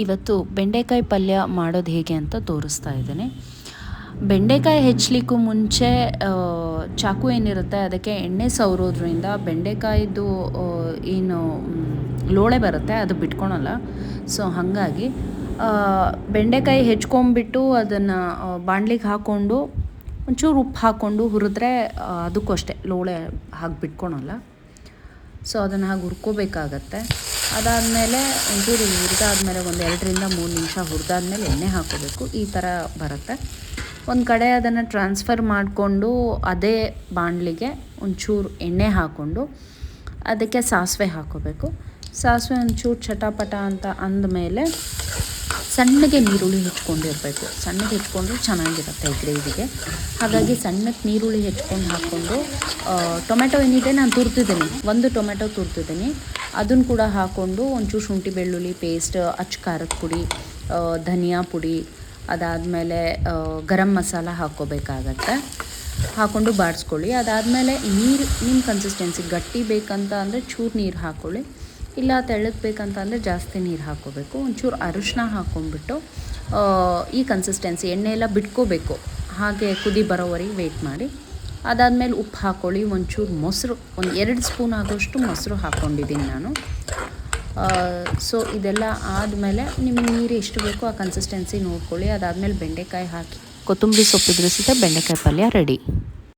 ಇವತ್ತು ಬೆಂಡೆಕಾಯಿ ಪಲ್ಯ ಮಾಡೋದು ಹೇಗೆ ಅಂತ ತೋರಿಸ್ತಾ ಇದ್ದೀನಿ. ಬೆಂಡೆಕಾಯಿ ಹೆಚ್ಚಲಿಕ್ಕೂ ಮುಂಚೆ ಚಾಕು ಏನಿರುತ್ತೆ ಅದಕ್ಕೆ ಎಣ್ಣೆ ಸವರೋದ್ರಿಂದ ಬೆಂಡೆಕಾಯಿದು ಏನು ಲೋಳೆ ಬರುತ್ತೆ ಅದು ಬಿಟ್ಕೊಳಲ್ಲ. ಸೊ ಹಾಗಾಗಿ ಬೆಂಡೆಕಾಯಿ ಹೆಚ್ಕೊಂಬಿಟ್ಟು ಅದನ್ನು ಬಾಣಲಿಗೆ ಹಾಕ್ಕೊಂಡು ಒಂಚೂರು ಉಪ್ಪು ಹಾಕ್ಕೊಂಡು ಹುರಿದ್ರೆ ಅದಕ್ಕೂ ಅಷ್ಟೇ ಲೋಳೆ ಹಾಗೆ ಬಿಟ್ಕೊಳಲ್ಲ. ಸೊ ಅದನ್ನು ಹಾಗೆ ಹುರ್ಕೋಬೇಕಾಗತ್ತೆ. ಅದಾದಮೇಲೆ ಒಂಚೂರು ಹುರಿದಾದ್ಮೇಲೆ ಒಂದು 2-3 ನಿಮಿಷ ಹುರಿದಾದ್ಮೇಲೆ ಎಣ್ಣೆ ಹಾಕೋಬೇಕು. ಈ ಥರ ಬರುತ್ತೆ. ಒಂದು ಕಡೆ ಅದನ್ನು ಟ್ರಾನ್ಸ್ಫರ್ ಮಾಡಿಕೊಂಡು ಅದೇ ಬಾಣಲಿಗೆ ಒಂಚೂರು ಎಣ್ಣೆ ಹಾಕ್ಕೊಂಡು ಅದಕ್ಕೆ ಸಾಸಿವೆ ಹಾಕೋಬೇಕು. ಸಾಸಿವೆ ಒಂಚೂರು ಚಟಾಪಟ ಅಂತ ಅಂದಮೇಲೆ ಸಣ್ಣಗೆ ನೀರುಳ್ಳಿ ಹೆಚ್ಕೊಂಡಿರಬೇಕು. ಸಣ್ಣಗೆ ಹೆಚ್ಕೊಂಡ್ರೆ ಚೆನ್ನಾಗಿರುತ್ತೆ ಈ ಗ್ರೇವಿಗೆ. ಹಾಗಾಗಿ ಸಣ್ಣಕ್ಕೆ ನೀರುಳ್ಳಿ ಹೆಚ್ಕೊಂಡು ಹಾಕ್ಕೊಂಡು ಟೊಮೆಟೊ ಏನಿದೆ ನಾನು ತುರ್ತಿದ್ದೀನಿ, 1 ಟೊಮೆಟೊ ತುರ್ತಿದ್ದೀನಿ. ಅದನ್ನು ಕೂಡ ಹಾಕ್ಕೊಂಡು ಒಂಚೂರು ಶುಂಠಿ ಬೆಳ್ಳುಳ್ಳಿ ಪೇಸ್ಟ್, ಅಚ್ಚ ಖಾರದ ಪುಡಿ, ಧನಿಯಾ ಪುಡಿ, ಅದಾದಮೇಲೆ ಗರಂ ಮಸಾಲ ಹಾಕ್ಕೋಬೇಕಾಗತ್ತೆ. ಹಾಕ್ಕೊಂಡು ಬಾಡಿಸ್ಕೊಳ್ಳಿ. ಅದಾದಮೇಲೆ ನೀರು ನಿಮ್ಮ ಕನ್ಸಿಸ್ಟೆನ್ಸಿ ಗಟ್ಟಿ ಬೇಕಂತ ಅಂದರೆ ಚೂರು ನೀರು ಹಾಕ್ಕೊಳ್ಳಿ, ಇಲ್ಲ ತೆಳ್ಳಗೆ ಬೇಕಂತ ಅಂದರೆ ಜಾಸ್ತಿ ನೀರು ಹಾಕ್ಕೋಬೇಕು. ಒಂಚೂರು ಅರಿಶಿನ ಹಾಕ್ಕೊಂಡ್ಬಿಟ್ಟು ಈ ಕನ್ಸಿಸ್ಟೆನ್ಸಿ ಎಣ್ಣೆ ಎಲ್ಲ ಬಿಟ್ಕೋಬೇಕು. ಹಾಗೆ ಕುದಿ ಬರೋವರೆಗೆ ವೆಯ್ಟ್ ಮಾಡಿ. ಅದಾದಮೇಲೆ ಉಪ್ಪು ಹಾಕ್ಕೊಳ್ಳಿ. ಒಂಚೂರು ಮೊಸರು, ಒಂದು 2 ಸ್ಪೂನ್ ಆಗೋಷ್ಟು ಮೊಸರು ಹಾಕ್ಕೊಂಡಿದ್ದೀನಿ ನಾನು. ಸೊ ಇದೆಲ್ಲ ಆದಮೇಲೆ ನಿಮಗೆ ನೀರು ಎಷ್ಟು ಬೇಕೋ ಆ ಕನ್ಸಿಸ್ಟೆನ್ಸಿ ನೋಡ್ಕೊಳ್ಳಿ. ಅದಾದಮೇಲೆ ಬೆಂಡೆಕಾಯಿ ಹಾಕಿ ಕೊತ್ತಂಬರಿ ಸೊಪ್ಪಿದ್ರೆ ಸಹಿತ ಬೆಂಡೆಕಾಯಿ ಪಲ್ಯ ರೆಡಿ.